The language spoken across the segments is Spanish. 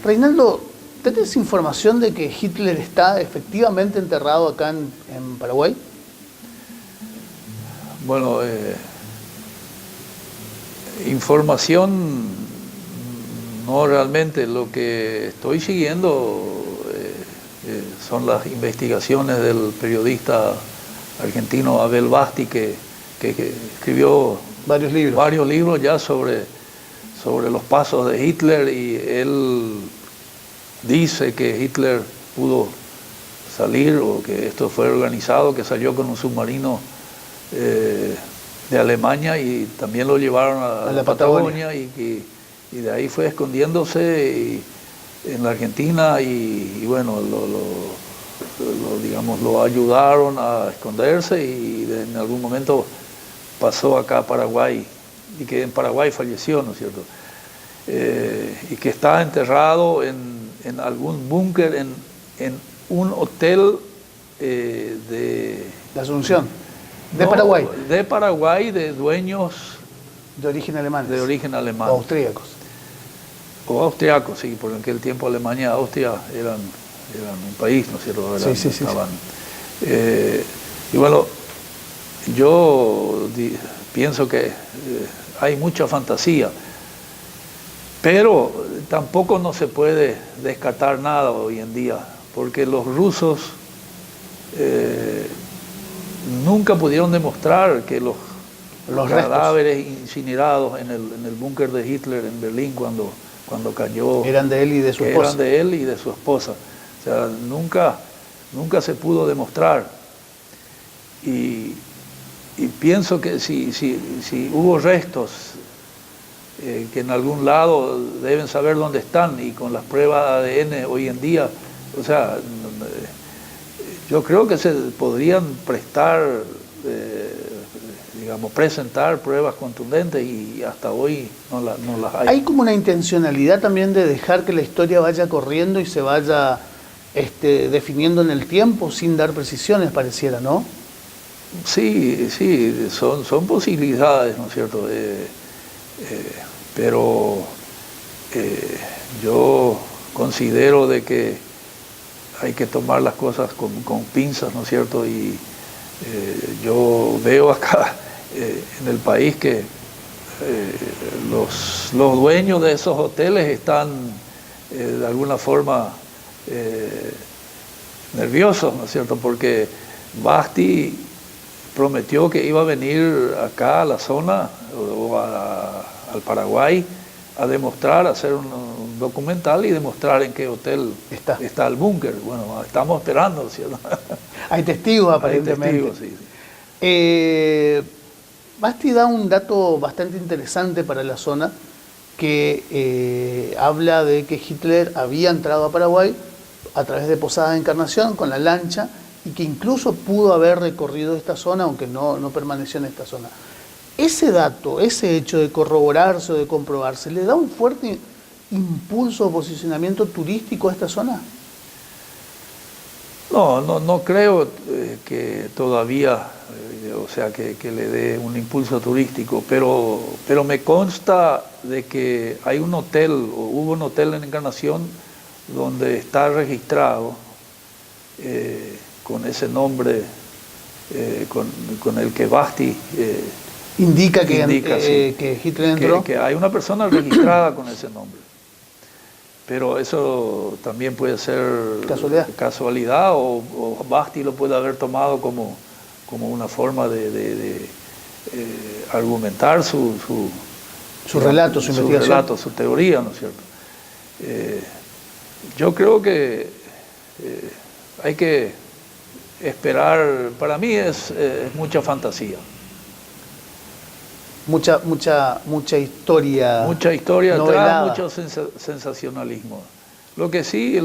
Reinaldo, ¿tenés información de que Hitler está efectivamente enterrado acá en Paraguay? Bueno, información no realmente. Lo que estoy siguiendo son las investigaciones del periodista argentino Abel Basti, que escribió varios libros ya sobre los pasos de Hitler, y él dice que Hitler pudo salir, o que esto fue organizado, que salió con un submarino de Alemania y también lo llevaron a la Patagonia, y de ahí fue escondiéndose en la Argentina, y bueno, digamos, lo ayudaron a esconderse, y en algún momento pasó acá a Paraguay, y que en Paraguay falleció, ¿no es cierto? Y que está enterrado en algún búnker, en un hotel de Asunción, de Paraguay. De Paraguay, de dueños de origen alemán. De origen alemán. O austríacos. O austriacos, sí, porque en aquel tiempo Alemania y Austria eran un país, ¿no es cierto? Sí. Y bueno, yo pienso que hay mucha fantasía, pero tampoco no se puede descartar nada hoy en día, porque los rusos nunca pudieron demostrar que los cadáveres incinerados en el búnker de Hitler en Berlín cuando cayó eran de él y de su esposa. Eran de él y de su esposa. O sea, nunca se pudo demostrar. Y pienso que si hubo restos que en algún lado deben saber dónde están, y con las pruebas de ADN hoy en día, o sea, yo creo que se podrían presentar pruebas contundentes, y hasta hoy no las hay. Hay como una intencionalidad también de dejar que la historia vaya corriendo y se vaya definiendo en el tiempo sin dar precisiones, pareciera, ¿no? Sí, son posibilidades, ¿no es cierto? Pero yo considero de que hay que tomar las cosas con pinzas, ¿no es cierto? Y yo veo acá en el país que los dueños de esos hoteles están de alguna forma nerviosos, ¿no es cierto? Porque Basti prometió que iba a venir acá a la zona o al Paraguay a demostrar, a hacer un documental y demostrar en qué hotel está el búnker. Bueno, estamos esperando, ¿cierto? Hay testigos, aparentemente. Hay testigos, sí. Basti da un dato bastante interesante para la zona, que habla de que Hitler había entrado a Paraguay a través de Posadas Encarnación con la lancha, y que incluso pudo haber recorrido esta zona, aunque no permaneció en esta zona. Ese dato, ese hecho de corroborarse o de comprobarse, ¿le da un fuerte impulso o posicionamiento turístico a esta zona? No creo que todavía, que le dé un impulso turístico, pero me consta de que hay un hotel, o hubo un hotel en Encarnación donde está registrado con ese nombre, con el que Basti indica que Hitler entró. Que hay una persona registrada con ese nombre. Pero eso también puede ser casualidad, o Basti lo puede haber tomado como una forma de argumentar su relato, su investigación. Su relato, su teoría, ¿no es cierto? Yo creo que hay que esperar. Para mí es mucha fantasía. Mucha historia. Mucha historia novelada. atrás, mucho sensacionalismo. Lo que sí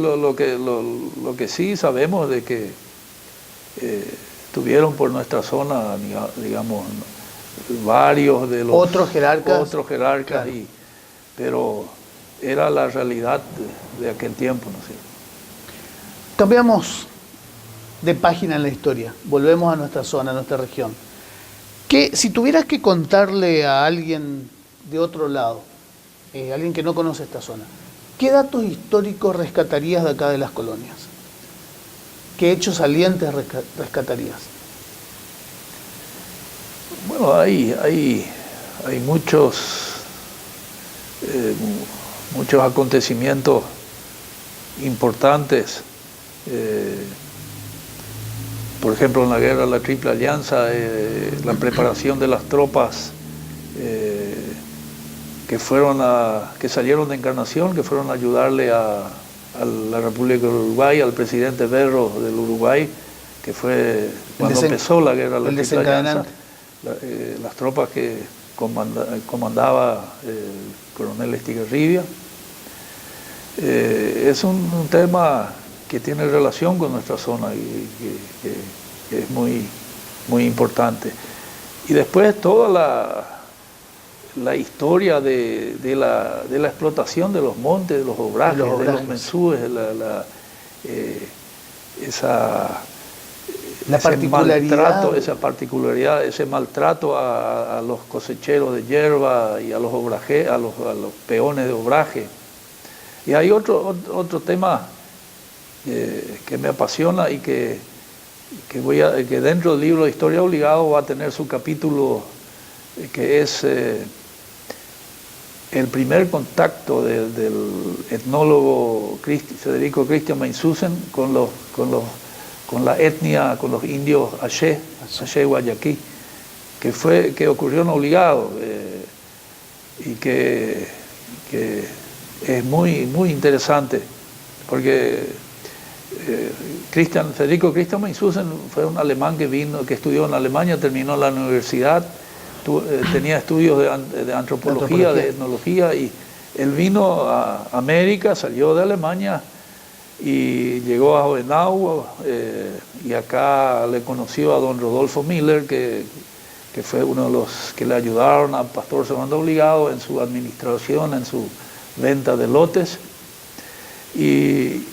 sabemos de que estuvieron por nuestra zona, digamos, varios de los otros jerarcas, claro. Pero era la realidad de aquel tiempo, ¿no es cierto? Cambiamos de página en la historia, volvemos a nuestra zona, a nuestra región. Que si tuvieras que contarle a alguien de otro lado, alguien que no conoce esta zona, ¿qué datos históricos rescatarías de acá de las colonias? ¿Qué hechos salientes rescatarías? Bueno, hay muchos acontecimientos importantes. Por ejemplo, en la guerra de la Triple Alianza, la preparación de las tropas que salieron de Encarnación, que fueron a ayudarle a la República del Uruguay, al presidente Berro del Uruguay, que fue cuando empezó la guerra de la Triple Alianza. Las tropas que comandaba el coronel Estigarribia. Es un tema que tiene relación con nuestra zona y que es muy, muy importante. Y después toda la historia de la explotación de los montes, de los obrajes, de los mensúes, esa particularidad, ese maltrato a los cosecheros de hierba y a los obrajes, a los peones de obraje. Y hay otro tema que me apasiona y que dentro del libro de Historia Obligado va a tener su capítulo, que es el primer contacto del etnólogo Federico Christian Meinsusen con la etnia, con los indios Aché Guayaquí, que ocurrió en Obligado, y que es muy, muy interesante, porque Federico Christian Meinsusen fue un alemán que estudió en Alemania, terminó en la universidad, tenía estudios de antropología, de etnología, y él vino a América, salió de Alemania y llegó a Hohenau, y acá le conoció a don Rodolfo Miller, que fue uno de los que le ayudaron a Pastor Servando Obligado en su administración, en su venta de lotes. Y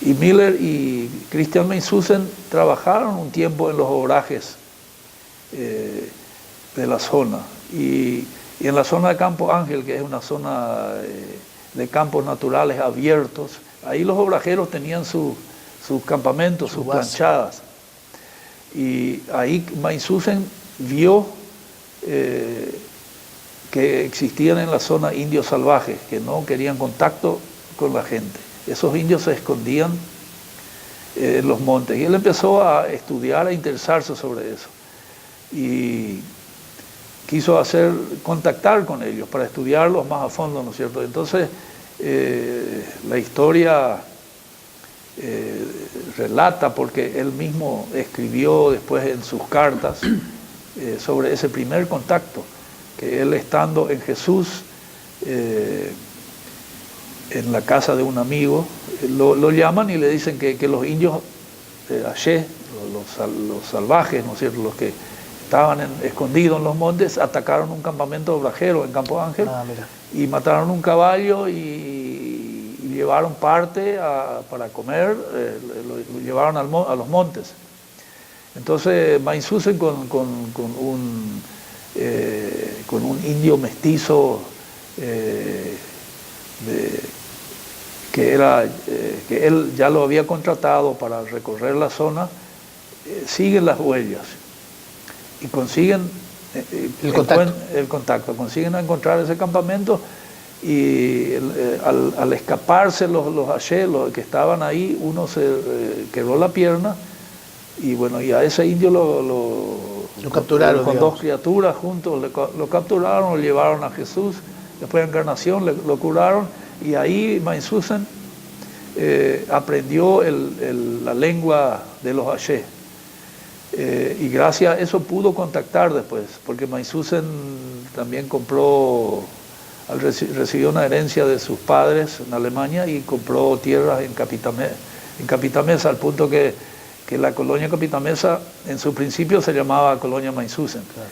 Miller y Christian Meinsusen trabajaron un tiempo en los obrajes de la zona. Y en la zona de Campo Ángel, que es una zona de campos naturales abiertos, ahí los obrajeros tenían sus campamentos, sus planchadas. Y ahí Meinsusen vio que existían en la zona indios salvajes, que no querían contacto con la gente. Esos indios se escondían en los montes. Y él empezó a estudiar, a interesarse sobre eso. Y quiso contactar con ellos para estudiarlos más a fondo, ¿no es cierto? Entonces, la historia relata, porque él mismo escribió después en sus cartas sobre ese primer contacto, que él, estando en Jesús, en la casa de un amigo, lo llaman y le dicen que los indios Aché, los salvajes, ¿no es cierto?, los que estaban escondidos en los montes, atacaron un campamento obrajero en Campo Ángel, y mataron un caballo y llevaron parte para comer, lo llevaron a los montes. Entonces Meinsusen con un indio mestizo que él ya lo había contratado para recorrer la zona, siguen las huellas y consiguen el contacto, consiguen encontrar ese campamento, y al escaparse los Aché, los que estaban ahí, uno se quebró la pierna, y bueno, y a ese indio lo capturaron con dos criaturas juntos, lo capturaron, lo llevaron a Jesús, después de Encarnación lo curaron, y ahí Meinsusen aprendió la lengua de los Aché. Y gracias a eso pudo contactar después, porque Meinsusen también recibió una herencia de sus padres en Alemania, y compró tierras en Capitamesa, al punto que la colonia Capitamesa en su principio se llamaba colonia Meinsusen. Claro.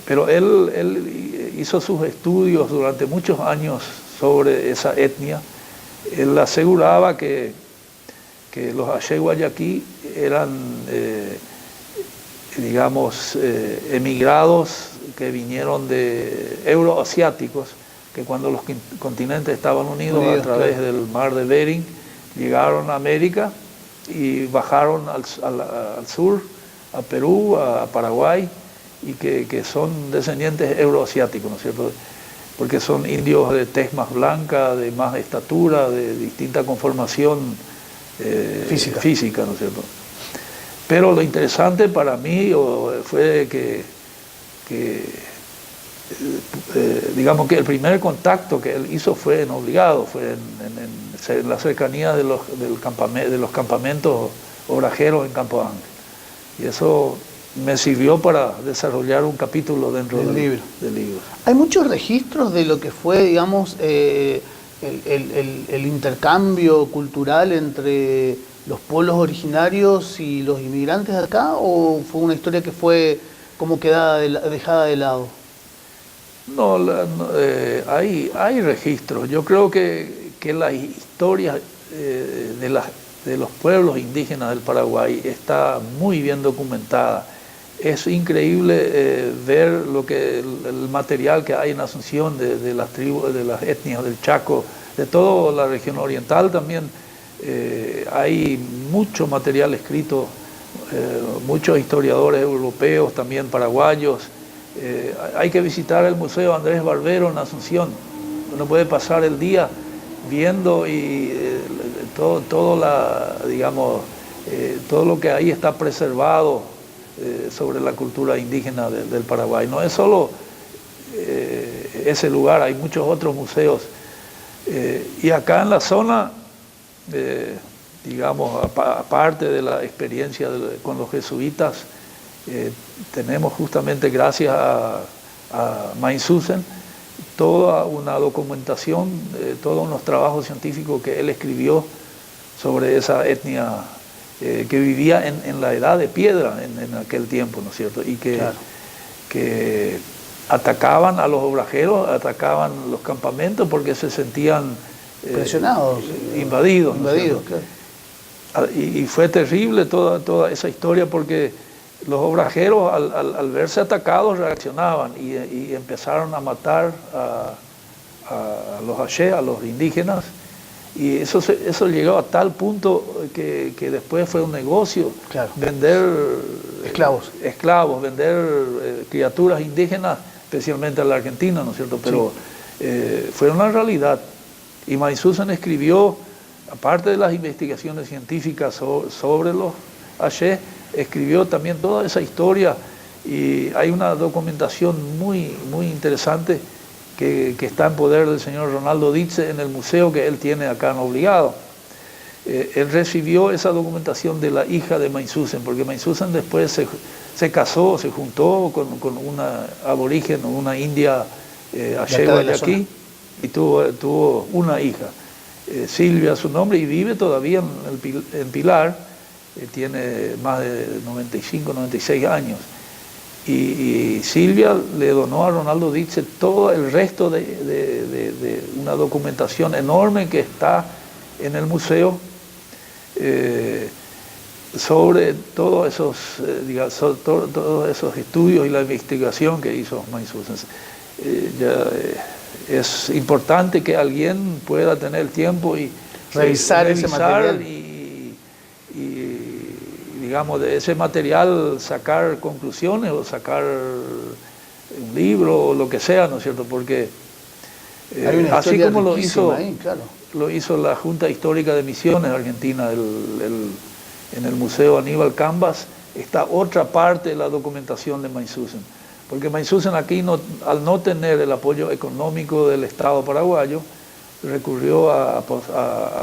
Pero él hizo sus estudios durante muchos años sobre esa etnia. Él aseguraba que los Aché Guayaquí eran digamos, emigrados que vinieron de euroasiáticos, que cuando los continentes estaban unidos a través claro. del mar de Bering, llegaron a América y bajaron al sur, a Perú, a Paraguay, y que son descendientes euroasiáticos, ¿no es cierto? Porque son indios de tez más blanca, de más estatura, de distinta conformación física, ¿no es cierto? Pero lo interesante para mí fue digamos que el primer contacto que él hizo fue en Obligado, fue en la cercanía de los campamentos obrajeros en Campo Ángel. Y eso me sirvió para desarrollar un capítulo dentro del libro. Hay muchos registros de lo que fue, digamos, el intercambio cultural entre los pueblos originarios y los inmigrantes de acá, ¿o fue una historia que fue como dejada de lado? No, hay registros. Yo creo que las historias de los pueblos indígenas del Paraguay está muy bien documentada. Es increíble ver el material que hay en Asunción de las tribus, de las etnias del Chaco, de toda la región oriental también. Hay mucho material escrito, muchos historiadores europeos, también paraguayos. Hay que visitar el Museo Andrés Barbero en Asunción. Uno puede pasar el día viendo y todo lo que ahí está preservado sobre la cultura indígena del Paraguay. No es solo ese lugar, hay muchos otros museos. Y acá en la zona, digamos, aparte de la experiencia con los jesuitas, tenemos justamente gracias a Mainzuzen toda una documentación, todos unos trabajos científicos que él escribió sobre esa etnia que vivía en la edad de piedra en aquel tiempo, ¿no es cierto? Y que atacaban a los obrajeros, atacaban los campamentos porque se sentían presionados, invadidos, claro. Y fue terrible toda esa historia porque los obrajeros al verse atacados reaccionaban y empezaron a matar a los Aché, a los indígenas, y eso llegó a tal punto que después fue un negocio, claro, vender esclavos, vender criaturas indígenas, especialmente a la Argentina, ¿no es cierto? Pero fue una realidad. Y Mainzuzen escribió, aparte de las investigaciones científicas sobre los Aché, escribió también toda esa historia, y hay una documentación muy, muy interesante que está en poder del señor Ronaldo Ditze en el museo que él tiene acá en Obligado. Él recibió esa documentación de la hija de Mainzuzen, porque Mainzuzen después se casó, se juntó con una aborigen, una india Aché Guayaquí, y tuvo una hija, Silvia su nombre, y vive todavía en Pilar. Tiene más de 95, 96 años. Y Silvia le donó a Ronaldo Ditze todo el resto de una documentación enorme que está en el museo sobre todos esos estudios y la investigación que hizo Mainzuzen. Es importante que alguien pueda tener el tiempo y revisar ese material y digamos, de ese material sacar conclusiones o sacar un libro o lo que sea, ¿no es cierto? Porque así como lo hizo la Junta Histórica de Misiones Argentina en el Museo Aníbal Cambas, está otra parte de la documentación de Mainzuzen. Porque Mainzuzen aquí, al no tener el apoyo económico del Estado paraguayo, recurrió a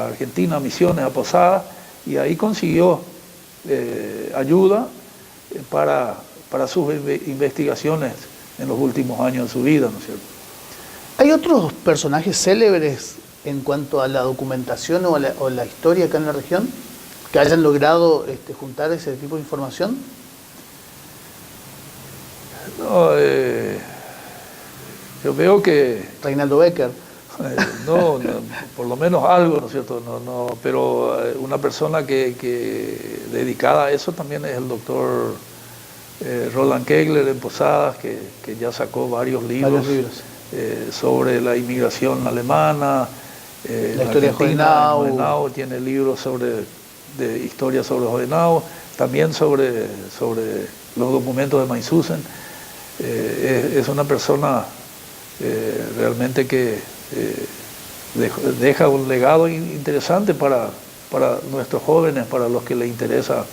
Argentina, a Misiones, a Posadas, y ahí consiguió ayuda para sus investigaciones en los últimos años de su vida, ¿no es cierto? ¿Hay otros personajes célebres en cuanto a la documentación o la historia acá en la región que hayan logrado juntar ese tipo de información? No, yo veo que Reinaldo Becker. No, por lo menos algo, ¿no es cierto? Pero una persona que dedicada a eso también es el doctor Roland Kegler en Posadas, que ya sacó varios libros, sobre la inmigración alemana, la historia Argentina, de Hohenau tiene libros de historia sobre Hohenau, también sobre los documentos de Meinsusen. Es una persona realmente que deja un legado interesante para nuestros jóvenes, para los que les interesa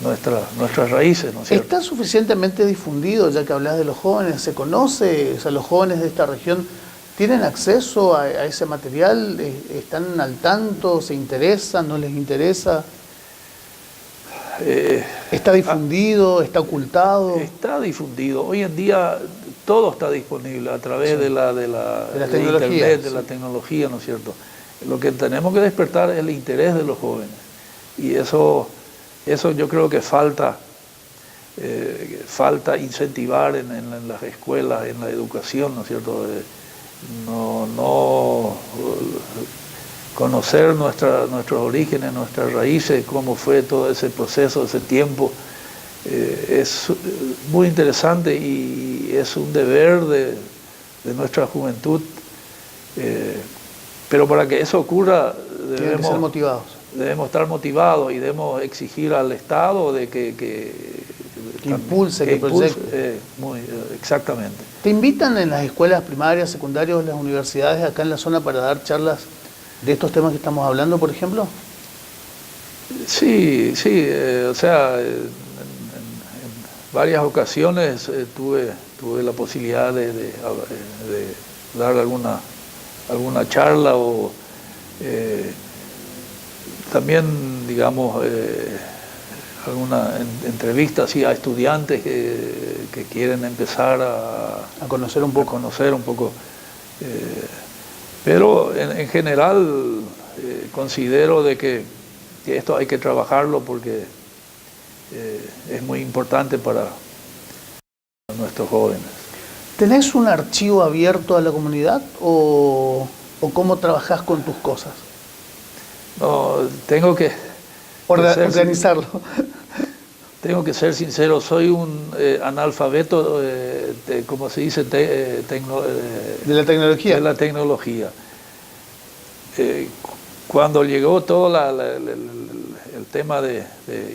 nuestras raíces, ¿no es cierto? ¿Está suficientemente difundido, ya que hablas de los jóvenes? ¿Se conoce? O sea, los jóvenes de esta región tienen acceso a ese material, están al tanto, se interesan, no les interesa. ¿Está difundido? ¿Está ocultado? Está difundido. Hoy en día todo está disponible a través de Internet, de la tecnología, ¿no es cierto? Lo que tenemos que despertar es el interés de los jóvenes. Y eso yo creo que falta incentivar en las escuelas, en la educación, ¿no es cierto? No conocer nuestros orígenes, nuestras raíces, cómo fue todo ese proceso, ese tiempo, es muy interesante y es un deber de nuestra juventud, pero para que eso ocurra debemos ser motivados. Debemos estar motivados y debemos exigir al Estado de que impulse, que proyecte. Exactamente. ¿Te invitan en las escuelas primarias, secundarias, en las universidades acá en la zona para dar charlas de estos temas que estamos hablando, por ejemplo? Sí, o sea, en varias ocasiones tuve la posibilidad de dar alguna charla o también, digamos, alguna entrevista así a estudiantes que quieren empezar a conocer un poco. Pero en general considero de que esto hay que trabajarlo porque es muy importante para nuestros jóvenes. ¿Tenés un archivo abierto a la comunidad o cómo trabajás con tus cosas? No, tengo que organizarlo. Tengo que ser sincero, soy un analfabeto, ¿cómo se dice? ¿De la tecnología? De la tecnología. Cuando llegó todo el tema de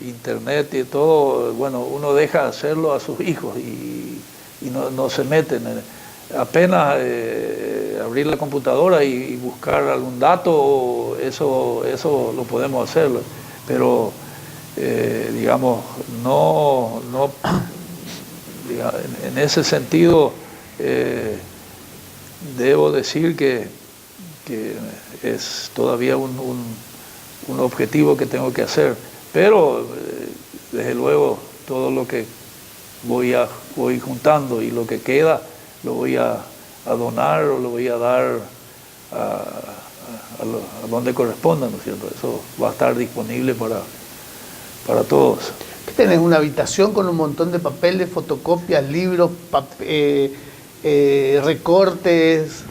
internet y todo, bueno, uno deja hacerlo a sus hijos y no se meten. Apenas abrir la computadora y buscar algún dato, eso lo podemos hacer, pero digamos, en ese sentido debo decir que es todavía un objetivo que tengo que hacer, pero desde luego todo lo que voy juntando y lo que queda lo voy a donar o lo voy a dar a donde corresponda, ¿no es cierto? Eso va a estar disponible para todos. ¿Qué tenés? ¿Una habitación con un montón de papeles, fotocopias, libros, recortes?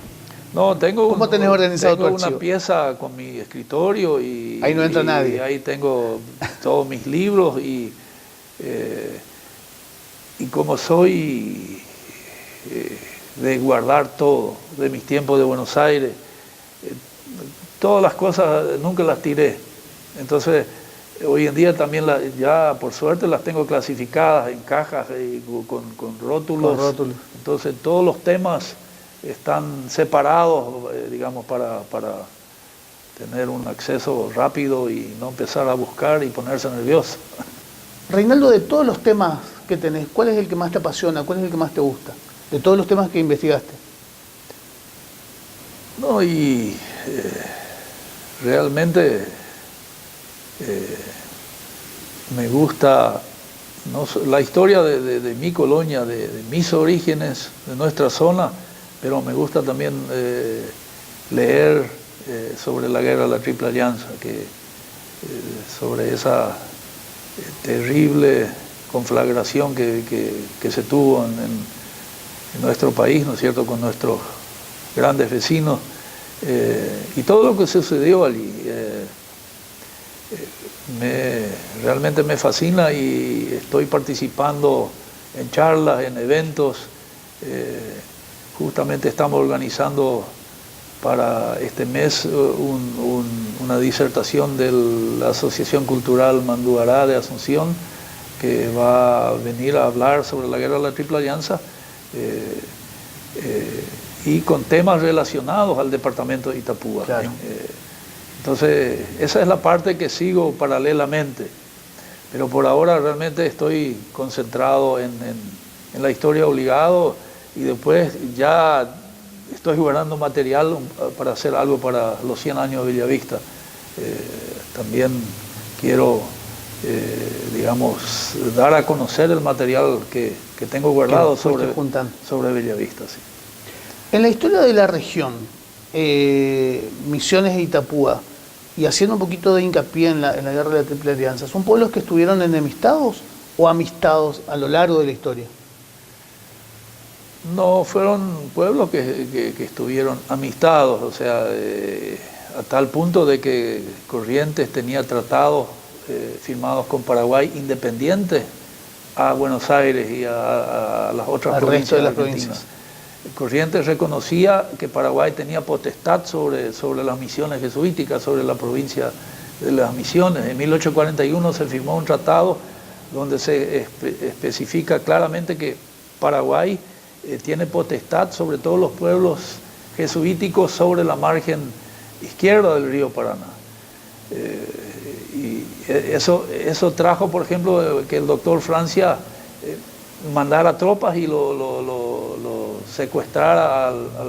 No, ¿Cómo tenés organizado tu archivo? Una pieza con mi escritorio y ahí no entra nadie. Ahí tengo todos mis libros y como soy de guardar todo, de mis tiempos de Buenos Aires, todas las cosas nunca las tiré. Entonces, hoy en día también ya por suerte las tengo clasificadas en cajas con rótulos. Entonces, todos los temas están separados, digamos, para tener un acceso rápido y no empezar a buscar y ponerse nervioso. Reinaldo, de todos los temas que tenés, ¿cuál es el que más te apasiona? ¿Cuál es el que más te gusta? De todos los temas que investigaste. No, y realmente me gusta la historia de mi colonia, de mis orígenes, de nuestra zona, pero me gusta también leer sobre la guerra de la Triple Alianza, sobre esa terrible conflagración que se tuvo en nuestro país, ¿no es cierto?, con nuestros grandes vecinos, y todo lo que sucedió allí. Realmente me fascina y estoy participando en charlas, en eventos. Justamente estamos organizando para este mes una disertación de la Asociación Cultural Manduará de Asunción, que va a venir a hablar sobre la guerra de la Triple Alianza, y con temas relacionados al departamento de Itapúa. Claro. Entonces, esa es la parte que sigo paralelamente, pero por ahora realmente estoy concentrado en la historia obligado, y después ya estoy guardando material para hacer algo para los 100 años de Bellavista. También quiero, digamos, dar a conocer el material que tengo guardado sobre Bellavista. Sí. En la historia de la región, Misiones e Itapúa, y haciendo un poquito de hincapié en la guerra de la Triple Alianza, ¿son pueblos que estuvieron enemistados o amistados a lo largo de la historia? No, fueron pueblos que estuvieron amistados, o sea, a tal punto de que Corrientes tenía tratados firmados con Paraguay independientes a Buenos Aires y a las otras provincias argentinas. Corrientes reconocía que Paraguay tenía potestad sobre las misiones jesuíticas, sobre la provincia de las Misiones. En 1841 se firmó un tratado donde se especifica claramente que Paraguay tiene potestad sobre todos los pueblos jesuíticos sobre la margen izquierda del río Paraná. Y eso trajo, por ejemplo, que el doctor Francia mandara tropas y lo secuestrara al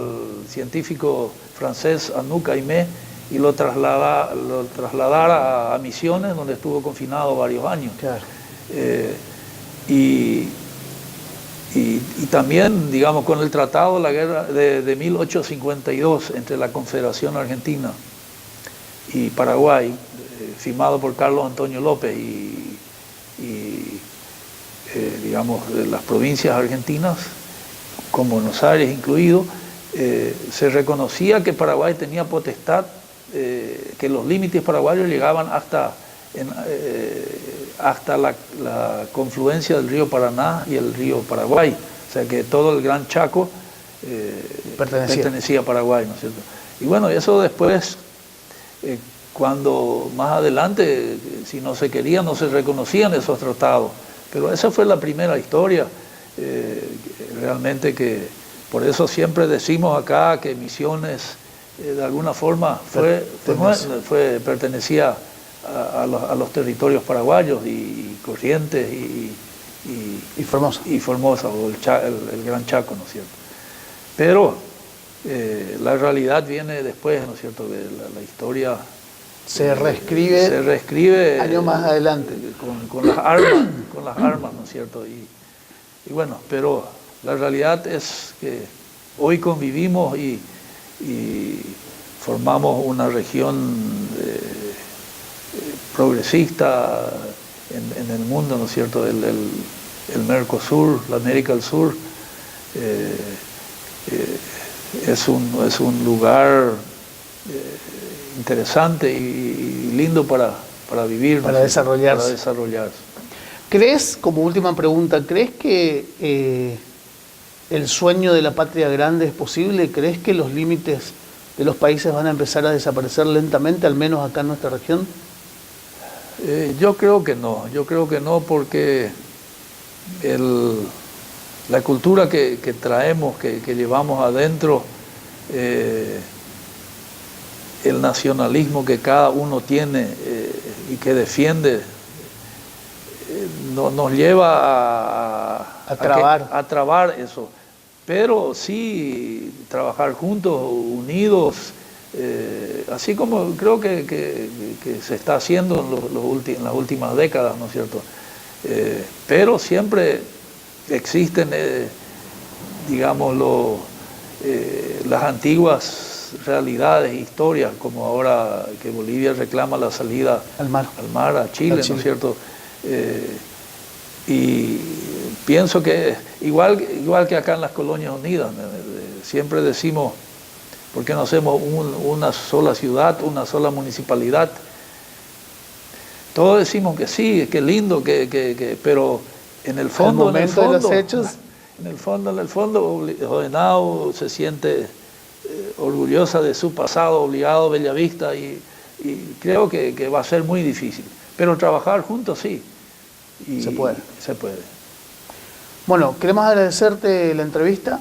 científico francés Anouk Aimé y lo trasladara a Misiones, donde estuvo confinado varios años. Claro. Y también, digamos, con el tratado de la guerra de 1852 entre la Confederación Argentina y Paraguay, firmado por Carlos Antonio López y digamos, de las provincias argentinas, con Buenos Aires incluido, se reconocía que Paraguay tenía potestad, que los límites paraguayos llegaban hasta la confluencia del río Paraná y el río Paraguay, o sea que todo el Gran Chaco pertenecía a Paraguay, ¿no es cierto? Y bueno, eso después, cuando más adelante, si no se quería, no se reconocían esos tratados, pero esa fue la primera historia, realmente, que por eso siempre decimos acá que Misiones de alguna forma pertenecía a los territorios paraguayos, y Corrientes y Formosa, o el Gran Chaco, ¿no es cierto? Pero la realidad viene después, ¿no es cierto? Que la historia se reescribe años más adelante con las armas, ¿no es cierto? Y bueno, pero la realidad es que hoy convivimos y formamos una región progresista en el mundo, ¿no es cierto? El Mercosur, la América del Sur, es un lugar interesante y lindo para vivir, para desarrollarse. ¿Crees, como última pregunta, crees que el sueño de la patria grande es posible? ¿Crees que los límites de los países van a empezar a desaparecer lentamente, al menos acá en nuestra región? Yo creo que no, porque la cultura que traemos, que llevamos adentro, el nacionalismo que cada uno tiene y que defiende, nos lleva a trabar eso. Pero sí trabajar juntos, unidos, así como creo que se está haciendo en las últimas décadas, ¿no es cierto? Pero siempre existen, digámoslo, las antiguas realidades, historias, como ahora que Bolivia reclama la salida al mar, a Chile, ¿no es cierto? Y pienso que igual que acá en las Colonias Unidas, siempre decimos, ¿por qué no hacemos una sola ciudad, una sola municipalidad? Todos decimos que sí, que lindo, pero en el fondo, Al momento de los hechos. en el fondo, Henao se siente orgullosa de su pasado obligado Bellavista y creo que va a ser muy difícil. Pero trabajar juntos sí. Y se puede. Se puede. Bueno, queremos agradecerte la entrevista.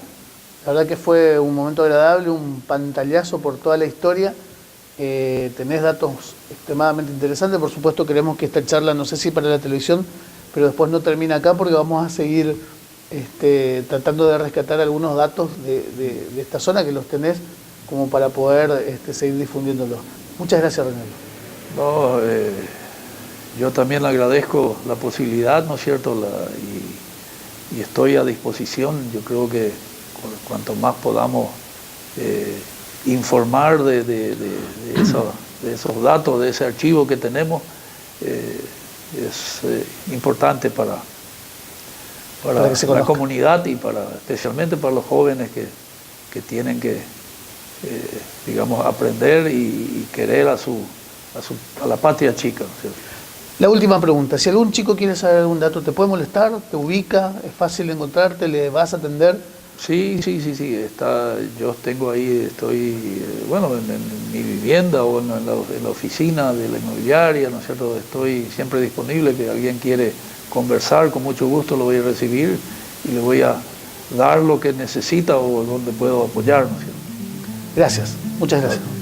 La verdad que fue un momento agradable, un pantallazo por toda la historia. Tenés datos extremadamente interesantes. Por supuesto, queremos que esta charla, no sé si para la televisión, pero después no termina acá porque vamos a seguir tratando de rescatar algunos datos de esta zona que los tenés como para poder seguir difundiéndolos. Muchas gracias, René. No, yo también le agradezco la posibilidad, ¿no es cierto? Y estoy a disposición. Yo creo que cuanto más podamos informar de esos datos, de ese archivo que tenemos, es importante para la comunidad y especialmente para los jóvenes que tienen que, digamos, aprender y querer a la patria chica, ¿no es cierto? La última pregunta, si algún chico quiere saber algún dato, ¿te puede molestar? ¿Te ubica? ¿Es fácil encontrarte? ¿Le vas a atender? Sí. Yo tengo ahí, estoy, bueno, en mi vivienda o en la oficina de la inmobiliaria, ¿no es cierto? Estoy siempre disponible, que alguien quiere conversar, con mucho gusto lo voy a recibir y le voy a dar lo que necesita o donde puedo apoyar, ¿no es cierto? Gracias, muchas gracias.